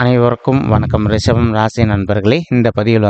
அனைவருக்கும் வணக்கம். ரிஷபம் ராசி நண்பர்களே, இந்த பதிவில்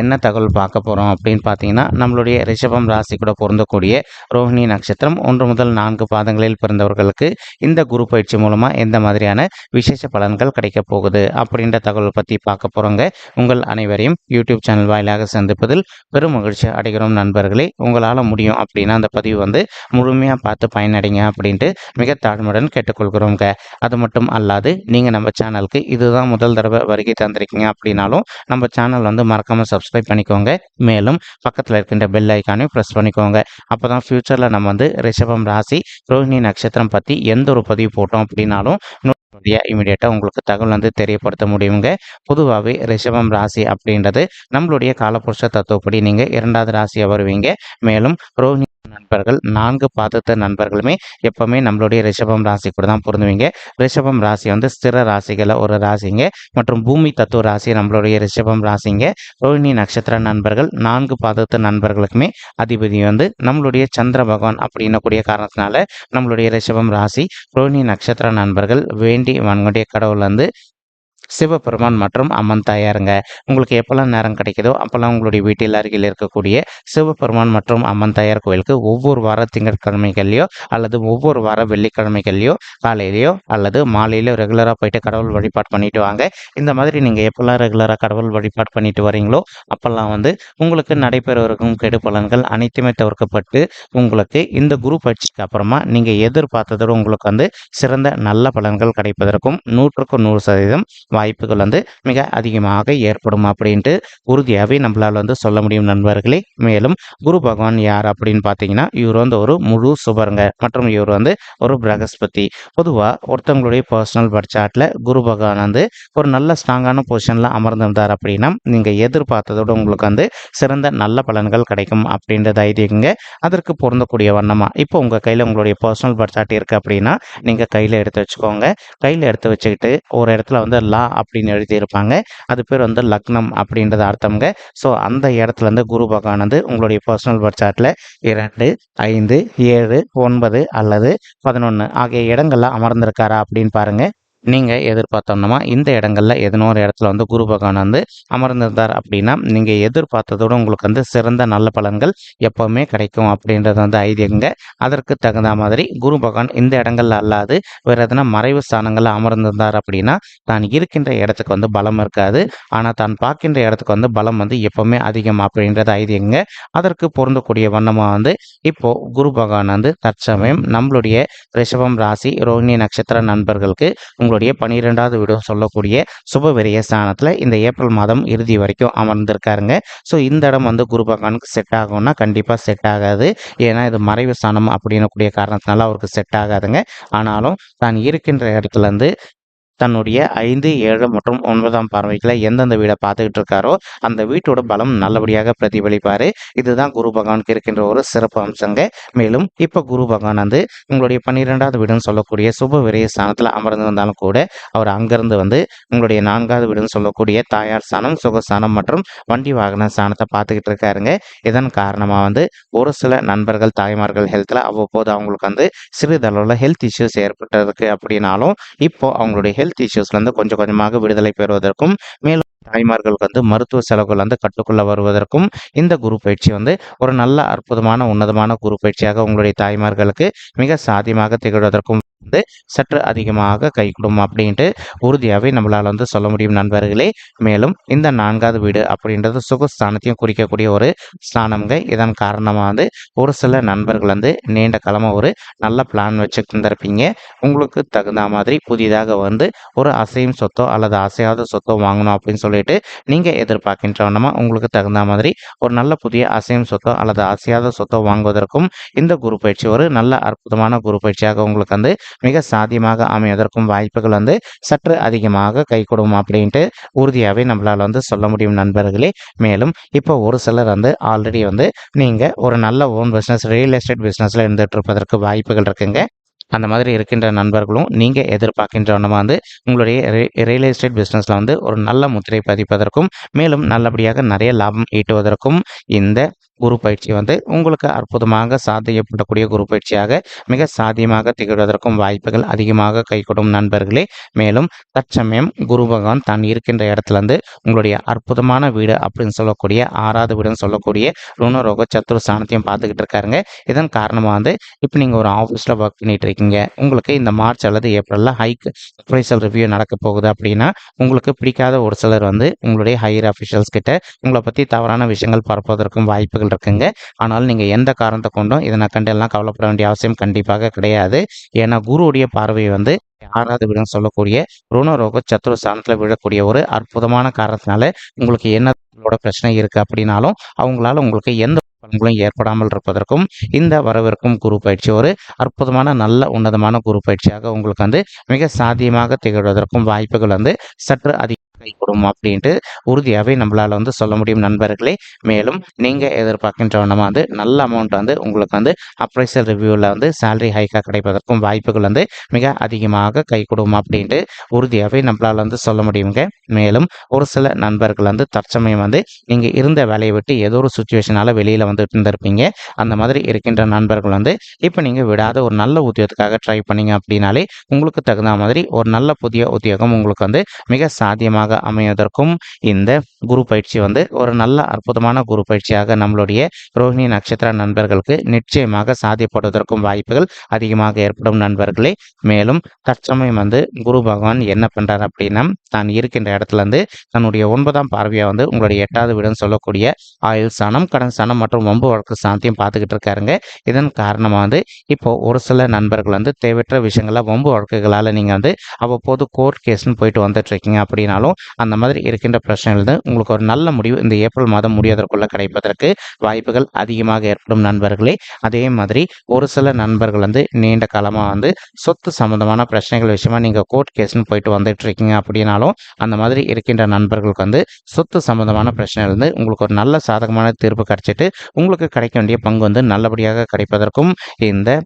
என்ன தகவல் பார்க்க போகிறோம் அப்படின்னு பார்த்தீங்கன்னா, நம்மளுடைய ரிஷபம் ராசி கூட பொருந்தக்கூடிய ரோஹிணி நட்சத்திரம் 1 முதல் 4 பாதங்களில் பிறந்தவர்களுக்கு இந்த குரு பயிற்சி மூலமாக எந்த மாதிரியான விசேஷ பலன்கள் கிடைக்க போகுது அப்படின்ற தகவல் பற்றி பார்க்க போகிறோங்க. உங்கள் அனைவரையும் யூடியூப் சேனல் வாயிலாக சந்திப்பதில் பெரும் மகிழ்ச்சி அடைகிறோம் நண்பர்களே. உங்களால் முடியும் அப்படின்னா அந்த பதிவு முழுமையாக பார்த்து பயனடைங்க அப்படின்ட்டு மிக தாழ்மையுடன் கேட்டுக்கொள்கிறோங்க. அது மட்டும் அல்லாது நீங்கள் நம்ம சேனலுக்கு இதுதான் முதல் தடவை வருகை தந்திருக்கீங்க அப்படின்னாலும் நம்ம சேனல் மறக்காம சப்ஸ்கிரைப் பண்ணிக்கோங்க. மேலும் பக்கத்தில் இருக்கின்ற பெல் ஐக்கானையும் ப்ரெஸ் பண்ணிக்கோங்க. அப்போதான் ஃபியூச்சரில் நம்ம ரிஷபம் ராசி ரோஹிணி நட்சத்திரம் பற்றி எந்த ஒரு பதிவு போட்டோம் அப்படின்னாலும் இமீடியட்டாக உங்களுக்கு தகவல் தெரியப்படுத்த முடியுங்க. பொதுவாகவே ரிஷபம் ராசி அப்படின்றது நம்மளுடைய காலபுருஷ தத்துவப்படி நீங்கள் 2வது ராசியாக வருவீங்க. மேலும் ரோஹிணி நண்பர்கள் 4 பாதத்த நண்பர்களுமே எப்பவுமே நம்மளுடைய ரிஷபம் ராசி கூட தான் பொருந்துவீங்க. ரிஷபம் ராசி ஸ்திர ராசிகளை ஒரு ராசிங்க மற்றும் பூமி தத்துவ ராசி நம்மளுடைய ரிஷபம் ராசிங்க. ரோஹிணி நட்சத்திர நண்பர்கள் 4 பாதத்த நண்பர்களுக்குமே அதிபதி நம்மளுடைய சந்திர பகவான் அப்படின்னக்கூடிய காரணத்தினால நம்மளுடைய ரிஷபம் ராசி ரோஹிணி நட்சத்திர நண்பர்கள் வேண்டி வன்கொண்டிய கடவுள் சிவபெருமான் மற்றும் அம்மன் தாயாருங்க. உங்களுக்கு எப்பெல்லாம் நேரம் கிடைக்குதோ அப்போல்லாம் உங்களுடைய வீட்டில் அருகில் இருக்கக்கூடிய சிவபெருமான் மற்றும் அம்மன் தாயார் கோயிலுக்கு ஒவ்வொரு வார திங்கட்கிழமைகள்லையோ அல்லது ஒவ்வொரு வார வெள்ளிக்கிழமைகள்லையோ காலையிலையோ அல்லது மாலையிலோ ரெகுலராக போயிட்டு கடவுள் வழிபாடு பண்ணிட்டு வாங்க. இந்த மாதிரி நீங்கள் எப்பெல்லாம் ரெகுலராக கடவுள் வழிபாடு பண்ணிட்டு வரீங்களோ அப்போல்லாம் உங்களுக்கு நடைபெறவிருக்கும் கெடு பலன்கள் அனைத்துமே தவிர்க்கப்பட்டு உங்களுக்கு இந்த குரு பயிற்சிக்கு அப்புறமா நீங்கள் எதிர்பார்த்ததோடு உங்களுக்கு சிறந்த நல்ல பலன்கள் கிடைப்பதற்கும் 100க்கு 100% வாய்ப்புகள் மிக அதிகமாக ஏற்படும் அப்படின்ட்டு உறுதியாகவே நம்மளால் சொல்ல முடியும் நண்பர்களே. மேலும் குரு பகவான் யார் அப்படின்னு பார்த்தீங்கன்னா, இவர் ஒரு முழு சுபருங்க மற்றும் இவர் ஒரு பிரகஸ்பதி. பொதுவாக ஒருத்தவங்களுடைய பர்சனல் பர்த் குரு பகவான் ஒரு நல்ல ஸ்ட்ராங்கான பொசிஷனில் அமர்ந்திருந்தார் அப்படின்னா நீங்கள் எதிர்பார்த்ததோடு உங்களுக்கு சிறந்த நல்ல பலன்கள் கிடைக்கும் அப்படின்றது ஐதீகங்க. அதற்கு பொருந்தக்கூடிய வண்ணமாக இப்போ உங்கள் கையில் உங்களுடைய பர்சனல் பர்த் இருக்குது அப்படின்னா நீங்கள் கையில் எடுத்து வச்சுக்கோங்க. கையில் எடுத்து வச்சுக்கிட்டு ஒரு இடத்துல லா அப்படின்னு எழுதியிருப்பாங்க. அது பேர் லக்னம் அப்படின்றது அர்த்தம்ங்க. ஸோ அந்த இடத்துல குரு பகவான் உங்களுடைய பர்சனல் பர்த் சார்ட்டில் 2, 5, 7, 9 அல்லது 11 ஆகிய இடங்கள்ல அமர்ந்திருக்காரா அப்படின்னு பாருங்க. நீங்கள் எதிர்பார்த்தோம்னா இந்த இடங்களில் எதனோ ஒரு இடத்துல குரு பகவான் அமர்ந்திருந்தார் அப்படின்னா நீங்கள் எதிர்பார்த்ததோடு உங்களுக்கு சிறந்த நல்ல பலன்கள் எப்போவுமே கிடைக்கும் அப்படின்றது ஐதீகங்க. அதற்கு தகுந்த மாதிரி குரு பகவான் இந்த இடங்கள்ல அல்லாது வேறு எதனா மறைவு ஸ்தானங்களில் அமர்ந்திருந்தார் அப்படின்னா தான் இருக்கின்ற இடத்துக்கு பலம் இருக்காது. ஆனால் தான் பார்க்கின்ற இடத்துக்கு பலம் எப்போவுமே அதிகம் அப்படின்றது ஐதீகங்க. அதற்கு பொருந்தக்கூடிய வண்ணமாக இப்போ குரு பகவான் தற்சமயம் நம்மளுடைய ரிஷபம் ராசி ரோஹிணி நட்சத்திர நண்பர்களுக்கு உங்களுடைய 12வது வீடு சொல்லக்கூடிய சுபவிரிய ஸ்தானத்தில் இந்த ஏப்ரல் மாதம் இறுதி வரைக்கும் அமர்ந்திருக்காருங்க. ஸோ இந்த இடம் குரு பகவானுக்கு செட் ஆகும்னா கண்டிப்பாக செட் ஆகாது. ஏன்னா இது மறைவு ஸ்தானம் அப்படின்னக்கூடிய காரணத்தினால அவருக்கு செட் ஆகாதுங்க. ஆனாலும் தான் இருக்கின்ற இடத்துல தன்னுடைய 5, 7 மற்றும் 9ஆம் பார்வைகளை எந்தெந்த வீடை பார்த்துக்கிட்டு இருக்காரோ அந்த வீட்டோட பலம் நல்லபடியாக பிரதிபலிப்பார். இதுதான் குரு பகவானுக்கு இருக்கின்ற ஒரு சிறப்பு அம்சங்க. மேலும் இப்போ குரு பகவான் உங்களுடைய 12வது வீடுன்னு சொல்லக்கூடிய சுப விரைய ஸ்தானத்தில் அமர்ந்திருந்தாலும் கூட அவர் அங்கிருந்து உங்களுடைய 4வது வீடுன்னு சொல்லக்கூடிய தாயார் ஸ்தானம், சுகஸ்தானம் மற்றும் வண்டி வாகன ஸ்தானத்தை பார்த்துக்கிட்டு இருக்காருங்க. இதன் காரணமாக ஒரு சில நண்பர்கள் தாய்மார்கள் ஹெல்த்தில் அவ்வப்போது அவங்களுக்கு சிறிதளவில் ஹெல்த் இஷ்யூஸ் ஏற்பட்டதுக்கு அப்படின்னாலும் இப்போ அவங்களுடைய ஹெல்த் இஷ்யூஸ்லேருந்து கொஞ்சம் கொஞ்சமாக விடுதலை பெறுவதற்கும் மேலும் தாய்மார்களுக்கு மருத்துவ செலவுகள் கட்டுக்குள்ள வருவதற்கும் இந்த குரு பயிற்சி ஒரு நல்ல அற்புதமான உன்னதமான குரு பயிற்சியாக உங்களுடைய தாய்மார்களுக்கு மிக சாத்தியமாக திகழ்வதற்கும் சற்று அதிகமாக கைகூடும் அப்படின்ட்டு உறுதியாகவே நம்மளால் சொல்ல முடியும் நண்பர்களே. மேலும் இந்த 4வது வீடு அப்படின்றது சுகஸ்தானத்தையும் குறிக்கக்கூடிய ஒரு ஸ்தானம்ங்க. இதன் காரணமாக ஒரு சில நண்பர்கள் நீண்ட காலமாக ஒரு நல்ல பிளான் வச்சுட்டு இருந்திருப்பீங்க. உங்களுக்கு தகுந்த மாதிரி புதிதாக ஒரு அசையும் சொத்தோ அல்லது அசையாத சொத்தோ வாங்கணும் அப்படின்னு சொல்லிட்டு நீங்கள் எதிர்பார்க்கின்றவனமா உங்களுக்கு தகுந்த மாதிரி ஒரு நல்ல புதிய அசையும் சொத்தோ அல்லது அசையாத சொத்தோ வாங்குவதற்கும் இந்த குரு பயிற்சி ஒரு நல்ல அற்புதமான குரு பயிற்சியாக உங்களுக்கு மிக சாத்தியமாக அமைவதற்கும் வாய்ப்புகள் சற்று அதிகமாக கைகூடும் அப்படின்ட்டு உறுதியாகவே நம்மளால் சொல்ல முடியும் நண்பர்களே. மேலும் இப்போ ஒரு சிலர் ஆல்ரெடி நீங்கள் ஒரு நல்ல ஓன் பிஸ்னஸ் ரியல் எஸ்டேட் பிஸ்னஸில் இருந்துட்டு இருப்பதற்கு வாய்ப்புகள் இருக்குங்க. அந்த மாதிரி இருக்கின்ற நண்பர்களும் நீங்கள் எதிர்பார்க்கின்றவனமாக உங்களுடைய ரியல் எஸ்டேட் பிஸ்னஸில் ஒரு நல்ல முத்திரை பதிப்பதற்கும் மேலும் நல்லபடியாக நிறைய லாபம் ஈட்டுவதற்கும் இந்த குரு பயிற்சி வந்து உங்களுக்கு அற்புதமாக சாத்தியப்படக்கூடிய குரு பயிற்சியாக மிக சாத்தியமாக திகழ்வதற்கும் வாய்ப்புகள் அதிகமாக கைகூடும் நண்பர்களே. மேலும் தற்சமயம் குரு பகவான் தான் இருக்கின்ற இடத்துல இருந்து உங்களுடைய அற்புதமான வீடு அப்படின்னு சொல்லக்கூடிய 6வது வீடுன்னு சொல்லக்கூடிய ருணரோக சத்துரு ஸ்தானத்தையும் பார்த்துக்கிட்டு இருக்காருங்க. இதன் காரணமாக வந்து இப்போ நீங்கள் ஒரு ஆஃபீஸில் ஒர்க் பண்ணிட்டு இருக்கீங்க, உங்களுக்கு இந்த மார்ச் அல்லது ஏப்ரலில் ஹைக் அப்ரைசல் ரிவ்யூ நடக்க போகுது அப்படின்னா உங்களுக்கு பிடிக்காத ஒரு சிலர் வந்து உங்களுடைய ஹையர் அஃபிஷியல்ஸ் கிட்ட உங்களை பற்றி தவறான விஷயங்கள் பரப்புவதற்கும் வாய்ப்புகள் இருக்குங்க. ஆனால் நீங்கள் எந்த காரணத்தை கொண்டும் இதனை கண்டு எல்லாம் கவலைப்பட வேண்டிய அவசியம் கண்டிப்பாக கிடையாது. ஏன்னா குருவுடைய பார்வை வந்து 6வது வீடுன்னு சொல்லக்கூடிய ருணரோக சத்துரு ஸ்தானத்தில் விழக்கூடிய ஒரு அற்புதமான காரணத்தினால உங்களுக்கு என்ன பிரச்சனை இருக்கு அப்படின்னாலும் அவங்களால உங்களுக்கு எந்த பலன்களும் ஏற்படாமல் இருப்பதற்கும் இந்த வரவிருக்கும் குரு பயிற்சி ஒரு அற்புதமான நல்ல உன்னதமான குரு பயிற்சியாக உங்களுக்கு வந்து மிக சாத்தியமாக திகழ்வதற்கும் வாய்ப்புகள் வந்து சற்று அதிகம் கைகூடும் அப்படின்ட்டு உறுதியாகவே நம்மளால வந்து சொல்ல முடியும் நண்பர்களே. மேலும் நீங்கள் எதிர்பார்க்கின்ற வந்து நல்ல அமௌண்ட் வந்து உங்களுக்கு வந்து அப்ரைசல் ரிவ்யூவில் வந்து சேலரி ஹைக்காக கிடைப்பதற்கும் வாய்ப்புகள் வந்து மிக அதிகமாக கைகூடும் அப்படின்ட்டு உறுதியாகவே நம்மளால வந்து சொல்ல முடியுங்க. மேலும் ஒரு சில நண்பர்கள் வந்து தற்சமயம் வந்து நீங்கள் இருந்த வேலையை விட்டு ஏதோ ஒரு சுச்சுவேஷனால் வெளியில் வந்து இருந்திருப்பீங்க. அந்த மாதிரி இருக்கின்ற நண்பர்கள் வந்து இப்போ நீங்கள் விடாத ஒரு நல்ல உத்தியோகத்துக்காக ட்ரை பண்ணீங்க அப்படின்னாலே உங்களுக்கு தகுந்த மாதிரி ஒரு நல்ல புதிய உத்தியோகம் உங்களுக்கு வந்து மிக சாத்தியமாக அமைவதற்கும் இந்த குரு பயிற்சி வந்து ஒரு நல்ல அற்புதமான குரு பயிற்சியாக நம்மளுடைய ரோஹிணி நட்சத்திர நண்பர்களுக்கு நிச்சயமாக சாத்தியப்படுவதற்கும் வாய்ப்புகள் அதிகமாக ஏற்படும் நண்பர்களே. மேலும் தற்சமயம் வந்து குரு பகவான் என்ன பண்றாரு அப்படின்னா தான் இருக்கின்ற இடத்துல இருந்து தன்னுடைய 9ஆம் பார்வையா வந்து உங்களுடைய 8வது வீடுன்னு சொல்லக்கூடிய ஆயுள் ஸ்தானம், கடன் ஸ்தானம் மற்றும் வம்பு வழக்கு ஸ்தானத்தையும் பார்த்துக்கிட்டு இருக்காருங்க. இதன் காரணமாக வந்து இப்போ ஒரு சில நண்பர்கள் வந்து தேவையற்ற விஷயங்கள வம்பு வழக்குகளால் நீங்கள் வந்து அவ்வப்போது கோர்ட் கேஸ்ன்னு போயிட்டு வந்துட்டு இருக்கீங்க அப்படின்னாலும் அந்த மாதிரி இருக்கின்ற பிரச்சனைகள் உங்களுக்கு ஒரு நல்ல முடிவு இந்த ஏப்ரல் மாதம் முடிவதற்குள்ள கிடைப்பதற்கு வாய்ப்புகள் அதிகமாக ஏற்படும் நண்பர்களே. அதே மாதிரி ஒரு சில நண்பர்கள் வந்து நீண்ட காலமாக வந்து சொத்து சம்பந்தமான பிரச்சனைகள் விஷயமா நீங்கள் கோர்ட் கேஸ்ன்னு போயிட்டு வந்துட்டு இருக்கீங்க அப்படின்னாலும் அந்த மாதிரி இருக்கின்ற நண்பர்களுக்கு வந்து சொத்து சம்பந்தமான பிரச்சனைகள் வந்து உங்களுக்கு ஒரு நல்ல சாதகமான தீர்ப்பு கிடைச்சிட்டு உங்களுக்கு கிடைக்க வேண்டிய பங்கு வந்து நல்லபடியாக கிடைப்பதற்கும் இந்த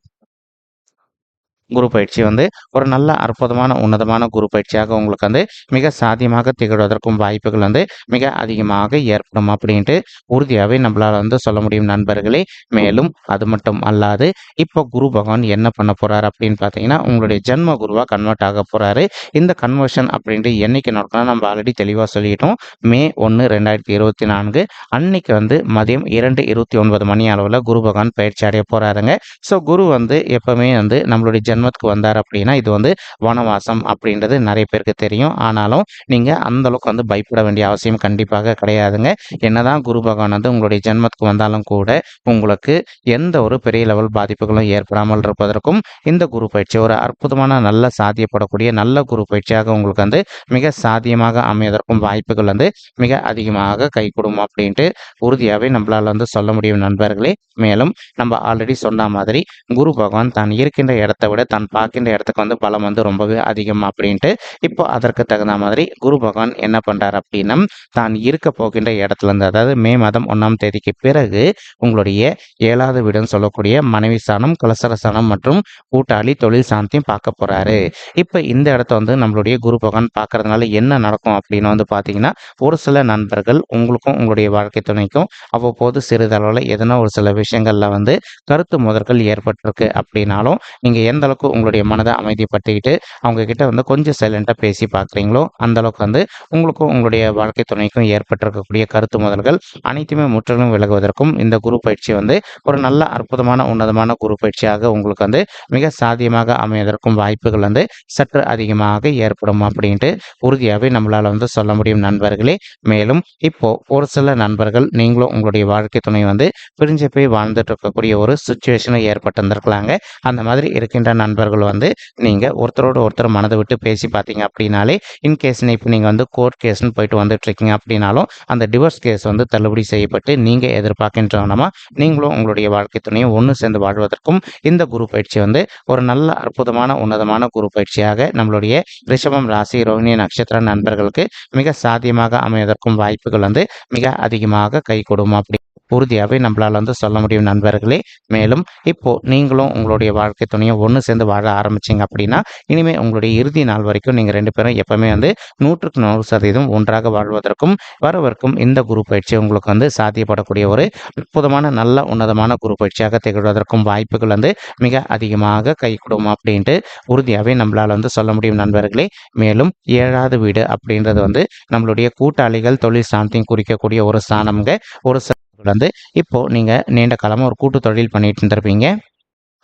குரு பயிற்சி வந்து ஒரு நல்ல அற்புதமான உன்னதமான குரு பயிற்சியாக உங்களுக்கு வந்து மிக சாத்தியமாக திகழ்வதற்கும் வாய்ப்புகள் வந்து மிக அதிகமாக ஏற்படும் அப்படின்ட்டு உறுதியாகவே நம்மளால் வந்து சொல்ல முடியும் நண்பர்களே. மேலும் அது மட்டும் அல்லாது இப்போ குரு பகவான் என்ன பண்ண போறாரு அப்படின்னு பார்த்தீங்கன்னா உங்களுடைய ஜென்ம குருவாக கன்வெர்ட் ஆக போறாரு. இந்த கன்வர்ஷன் அப்படின்ட்டு என்னைக்கு நடக்கணும் நம்ம ஆல்ரெடி தெளிவாக சொல்லிட்டோம். மே 1, 2024 அன்னைக்கு வந்து மதியம் 2:29 மணி அளவில் குரு பகவான் பயிற்சி அடைய போறாருங்க. ஸோ குரு வந்து எப்பவுமே வந்து நம்மளுடைய ஜென்மத்துக்கு வந்தார் அப்படின்னா இது வந்து வனவாசம் அப்படின்றது நிறைய பேருக்கு தெரியும். ஆனாலும் நீங்கள் அந்த அளவுக்கு வந்து பயப்பட வேண்டிய அவசியம் கண்டிப்பாக கிடையாதுங்க. என்னதான் குரு பகவான் வந்து உங்களுடைய ஜென்மத்துக்கு வந்தாலும் கூட உங்களுக்கு எந்த ஒரு பெரிய லெவல் பாதிப்புகளும் ஏற்படாமல் இருப்பதற்கும் இந்த குரு பயிற்சி ஒரு அற்புதமான நல்ல சாத்தியப்படக்கூடிய நல்ல குரு பயிற்சியாக உங்களுக்கு வந்து மிக சாத்தியமாக அமைவதற்கும் வாய்ப்புகள் வந்து மிக அதிகமாக கைகூடும் அப்படின்ட்டு உறுதியாகவே நம்மளால் வந்து சொல்ல முடியும் நண்பர்களே. மேலும் நம்ம ஆல்ரெடி சொன்ன மாதிரி குரு பகவான் தான் இருக்கின்ற இடத்தை விட தான் பார்க்கின்ற இடத்துக்கு வந்து பலம் வந்து ரொம்பவே அதிகம் அப்படின்ட்டு இப்போ அதற்கு தகுந்த மாதிரி குரு பகவான் என்ன பண்றாரு அப்படின்னா தான் இருக்க போகின்ற இடத்துல இருந்து அதாவது மே மாதம் 1ஆம் தேதிக்கு பிறகு உங்களுடைய 7வது வீடுன்னு சொல்லக்கூடிய மனைவி ஸ்தானம், கலசர ஸ்தானம் மற்றும் கூட்டாளி தொழில் சாந்தியும் பார்க்க போறாரு. இப்போ இந்த இடத்த வந்து நம்மளுடைய குரு பகவான் பார்க்கறதுனால என்ன நடக்கும் அப்படின்னு வந்து பார்த்தீங்கன்னா ஒரு சில நண்பர்கள் உங்களுக்கும் உங்களுடைய வாழ்க்கை துணைக்கும் அவ்வப்போது சிறிதளவில் எதனா ஒரு சில விஷயங்கள்ல வந்து கருத்து முதல்கள் ஏற்பட்டிருக்கு அப்படின்னாலும் நீங்கள் எந்த அளவுக்கு உங்களுடைய மனதை அமைதிப்படுத்திக்கிட்டு அவங்க கிட்ட வந்து கொஞ்சம் சைலண்டாக பேசி பார்க்குறீங்களோ அந்த அளவுக்கு வந்து உங்களுக்கும் உங்களுடைய வாழ்க்கை துணைக்கும் ஏற்பட்டிருக்கக்கூடிய கருத்து முதல்கள் அனைத்துமே முற்றிலும் விலகுவதற்கும் இந்த குரு பயிற்சி வந்து ஒரு நல்ல அற்புதமான உன்னதமான குரு பயிற்சியாக உங்களுக்கு வந்து மிக சாத்தியமாக அமைவதற்கும் வாய்ப்புகள் வந்து சற்று அதிகமாக ஏற்படும் அப்படின்ட்டு உறுதியாகவே நம்மளால் வந்து சொல்ல முடியும் நண்பர்களே. மேலும் இப்போ ஒரு சில நண்பர்கள் நீங்களும் உங்களுடைய வாழ்க்கை துணை வந்து பிரிஞ்சு போய் வாழ்ந்துட்டு இருக்கக்கூடிய ஒரு சுச்சுவேஷனை ஏற்பட்டு இருந்திருக்கலாங்க. அந்த மாதிரி இருக்கின்ற நண்பர்கள் வந்து நீங்கள் ஒருத்தரோட ஒருத்தர் மனதை விட்டு பேசி பார்த்தீங்க அப்படின்னாலே இன்கேஸ் இப்போ நீங்கள் வந்து கோர்ட் கேஸ்ன்னு போயிட்டு வந்துட்டு இருக்கீங்க அப்படின்னாலும் அந்த டிவோர்ஸ் கேஸ் வந்து தள்ளுபடி செய்யப்பட்டு நீங்கள் எதிர்பார்க்கின்றனமா நீங்களும் உங்களுடைய வாழ்க்கை துணையும் ஒன்று சேர்ந்து வாழ்வதற்கும் இந்த குரு பயிற்சி வந்து ஒரு நல்ல அற்புதமான உன்னதமான குரு பயிற்சியாக நம்மளுடைய ரிஷபம் ராசி ரோஹிணி நட்சத்திர நண்பர்களுக்கு மிக சாத்தியமாக அமைவதற்கும் வாய்ப்புகள் வந்து மிக அதிகமாக கைகூடும் அப்படி உறுதியாகவே நம்மளால் வந்து சொல்ல முடியும் நண்பர்களே. மேலும் இப்போ நீங்களும் உங்களுடைய வாழ்க்கை துணையும் ஒன்று சேர்ந்து வாழ ஆரம்பிச்சிங்க அப்படின்னா இனிமேல் உங்களுடைய இறுதி நாள் வரைக்கும் நீங்கள் ரெண்டு பேரும் எப்பவுமே வந்து 100% ஒன்றாக வாழ்வதற்கும் வரவிருக்கும் இந்த குரு பயிற்சி உங்களுக்கு வந்து சாத்தியப்படக்கூடிய ஒரு அற்புதமான நல்ல உன்னதமான குரு பயிற்சியாக திகழ்வதற்கும் வாய்ப்புகள் வந்து மிக அதிகமாக கைகூடும் அப்படின்ட்டு உறுதியாகவே நம்மளால் வந்து சொல்ல முடியும் நண்பர்களே. மேலும் 7வது வீடு அப்படின்றது வந்து நம்மளுடைய கூட்டாளிகள் தொழில் ஸ்தானத்தையும் குறிக்கக்கூடிய ஒரு ஸ்தானம்ங்க. ஒரு சிலர் வந்து இப்போ நீங்கள் நீண்ட காலமாக ஒரு கூட்டு தொழில் பண்ணிட்டு இருந்திருப்பீங்க.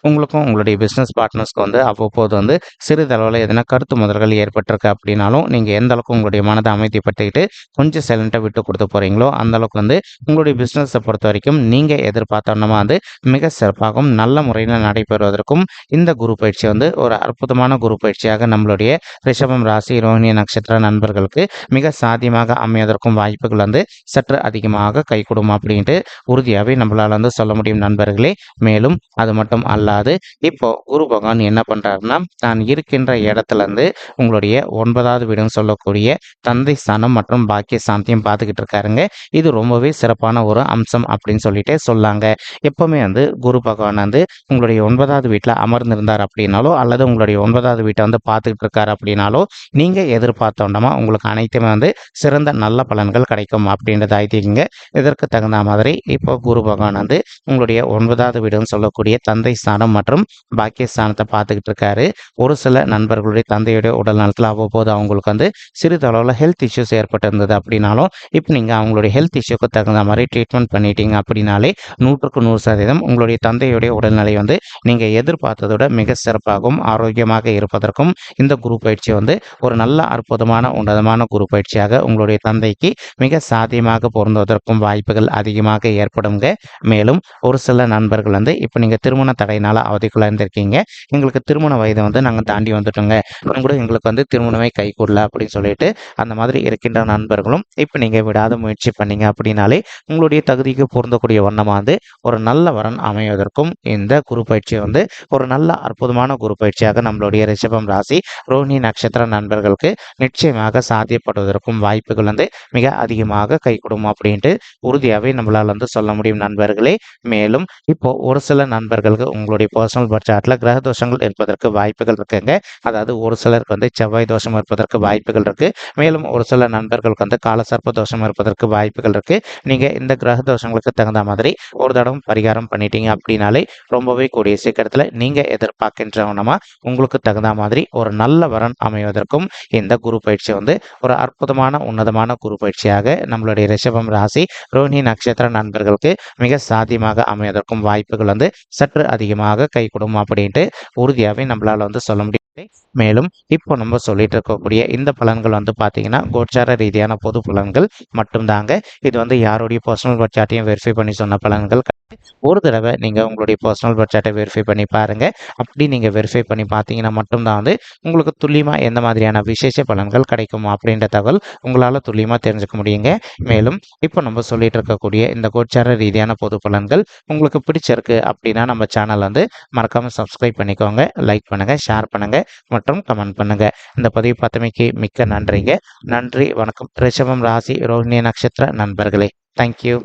உங்களுக்கும் உங்களுடைய பிஸ்னஸ் பார்ட்னர்ஸ்க்கு வந்து அவ்வப்போது வந்து சிறிதளவில் எதனா கருத்து முதல்கள் ஏற்பட்டிருக்கு அப்படின்னாலும் நீங்கள் எந்த அளவுக்கு உங்களுடைய மனதை அமைதிப்படுத்திக்கிட்டு கொஞ்சம் சைலண்ட்டாக விட்டு கொடுத்து போகிறீங்களோ அந்த அளவுக்கு வந்து உங்களுடைய பிஸ்னஸை பொறுத்த வரைக்கும் நீங்கள் எதிர்பார்த்தோன்னா வந்து மிக சிறப்பாகவும் நல்ல முறையில் நடைபெறுவதற்கும் இந்த குரு பயிற்சி வந்து ஒரு அற்புதமான குரு பயிற்சியாக நம்மளுடைய ரிஷபம் ராசி ரோஹிணி நட்சத்திர நண்பர்களுக்கு மிக சாத்தியமாக அமைவதற்கும் வாய்ப்புகள் வந்து சற்று அதிகமாக கைகூடும் அப்படின்ட்டு உறுதியாகவே நம்மளால் வந்து சொல்ல முடியும் நண்பர்களே. மேலும் அது மட்டும் அல்லாது இப்போ குரு பகவான் என்ன பண்றாருன்னா தான் இருக்கின்ற இடத்துல இருந்து உங்களுடைய 9வது வீடுன்னு சொல்லக்கூடிய தந்தை ஸ்தானம் மற்றும் பாக்கிய ஸ்தானத்தையும் பார்த்துக்கிட்டு இருக்காருங்க. இது ரொம்பவே சிறப்பான ஒரு அம்சம் அப்படின்னு சொல்லிட்டே சொல்லாங்க. எப்பவுமே வந்து குரு பகவான் வந்து உங்களுடைய 9வது வீட்டில் அமர்ந்திருந்தார் அப்படின்னாலோ அல்லது உங்களுடைய 9வது வீட்டை வந்து பார்த்துக்கிட்டு இருக்காரு அப்படின்னாலோ நீங்க எதிர்பார்த்தோண்டமா உங்களுக்கு அனைத்துமே வந்து சிறந்த நல்ல பலன்கள் கிடைக்கும் அப்படின்றத ஐதீகங்க. இதற்கு தகுந்த மாதிரி இப்போ குரு பகவான் வந்து உங்களுடைய 9வது வீடுன்னு சொல்லக்கூடிய தந்தை ஸ்தானம் மற்றும் பாக்கியஸ்தானத்தை பார்த்துக்கிட்டு இருக்காரு. ஒரு சில நண்பர்களுடைய தந்தையுடைய உடல் நலத்தில் அவ்வப்போது அவங்களுக்கு வந்து சிறிதளவில் ஹெல்த் இஷ்யூஸ் ஏற்பட்டிருந்தது அப்படின்னாலும் இப்போ நீங்கள் அவங்களுடைய ஹெல்த் இஷ்யூக்கு தகுந்த மாதிரி ட்ரீட்மெண்ட் பண்ணிட்டீங்க அப்படின்னாலே 100% உங்களுடைய தந்தையுடைய உடல்நிலை வந்து நீங்கள் எதிர்பார்த்ததோட மிக சிறப்பாகவும் ஆரோக்கியமாக இருப்பதற்கும் இந்த குரு பயிற்சி வந்து ஒரு நல்ல அற்புதமான உன்னதமான குரு பயிற்சியாக உங்களுடைய தந்தைக்கு மிக சாத்தியமாக பொருந்துவதற்கும் வாய்ப்புகள் அதிகமாக ஏற்படுங்க. மேலும் ஒரு சில நண்பர்கள் வந்து இப்போ நீங்கள் திருமண தடையினால் அவதிக்குள்ளே இருந்திருக்கீங்க. எங்களுக்கு திருமண வயதை வந்து நாங்கள் தாண்டி வந்துட்டோங்க, கூட எங்களுக்கு வந்து திருமணமே கைகூடல அப்படின்னு சொல்லிட்டு அந்த மாதிரி இருக்கின்ற நண்பர்களும் இப்போ நீங்கள் விடாத முயற்சி பண்ணீங்க அப்படின்னாலே உங்களுடைய தகுதிக்கு பொருந்தக்கூடிய வண்ணமாக வந்து ஒரு நல்ல வரன் அமைவதற்கும் இந்த குரு பயிற்சி வந்து ஒரு நல்ல அற்புதமான குரு பயிற்சியாக நம்மளுடைய ரிஷபம் ராசி ரோஹிணி நட்சத்திர நண்பர்களுக்கு நிச்சயமாக சாத்தியப்படுவதற்கும் வாய்ப்புகள் வந்து மிக அதிகமாக கைகூடும் அப்படின்ட்டு உறுதியாகவே நம்மளால் வந்து சொல்ல முடியும் நண்பர்களே. மேலும் இப்போ ஒரு சில நண்பர்களுக்கு உங்களுடைய பர்சனல் பட்ஜெட்டில் கிரக தோஷங்கள் இருப்பதற்கு வாய்ப்புகள் இருக்குங்க. அதாவது ஒரு சிலருக்கு வந்து செவ்வாய் தோஷம் இருப்பதற்கு வாய்ப்புகள் இருக்கு. மேலும் ஒரு சில நண்பர்களுக்கு வந்து காலசர்ப்ப தோஷம் இருப்பதற்கு வாய்ப்புகள் இருக்கு. நீங்க இந்த கிரக தோஷங்களுக்கு தகுந்த மாதிரி ஒரு தடவை பரிகாரம் பண்ணிட்டீங்க அப்படின்னாலே ரொம்பவே கூடிய சீக்கிரத்தில் நீங்க எதிர்பார்க்கின்றவனமா உங்களுக்கு தகுந்த மாதிரி ஒரு நல்ல வரன் அமைவதற்கும் இந்த குரு பயிற்சி வந்து ஒரு அற்புதமான உன்னதமான குரு பயிற்சியாக நம்மளுடைய ரிஷபம் ராசி ரோஹிணி நட்சத்திர நண்பர்களுக்கு மிக சாத்தியமாக அமைவதற்கும் வாய்ப்புகள் வந்து சற்று அதிகமாக கைகூடும் அப்படின்ட்டு உறுதியாகவே நம்மளால் வந்து சொல்ல முடியும். மேலும் இப்போ நம்ம சொல்லிட்டு இருக்கக்கூடிய இந்த பலன்கள் வந்து பார்த்தீங்கன்னா கோச்சார ரீதியான பொது பலன்கள் மட்டும்தாங்க. இது வந்து யாருடைய பர்சனல் பட்ஜெட்டையும் வெரிஃபை பண்ணி சொன்ன பலன்கள். ஒரு தடவை நீங்கள் உங்களுடைய பர்சனல் பட்ஜெட்டை வெரிஃபை பண்ணி பாருங்கள். அப்படி நீங்கள் வெரிஃபை பண்ணி பார்த்தீங்கன்னா மட்டும்தான் வந்து உங்களுக்கு துல்லியமாக எந்த மாதிரியான விசேஷ பலன்கள் கிடைக்கும் அப்படின்ற தகவல் உங்களால் துல்லியமாக தெரிஞ்சுக்க முடியுங்க. மேலும் இப்போ நம்ம சொல்லிட்டு இருக்கக்கூடிய இந்த கோச்சார ரீதியான பொது பலன்கள் உங்களுக்கு பிடிச்சிருக்கு அப்படின்னா நம்ம சேனல் வந்து மறக்காமல் சப்ஸ்கிரைப் பண்ணிக்கோங்க, லைக் பண்ணுங்கள், ஷேர் பண்ணுங்கள் மற்றும் கமெண்ட் பண்ணுங்கள். இந்த பதிவு பார்த்தமைக்கு மிக்க நன்றிங்க. நன்றி, வணக்கம். ரிஷபம் ராசி ரோஹிணி நட்சத்திர நண்பர்களே, தேங்க்யூ.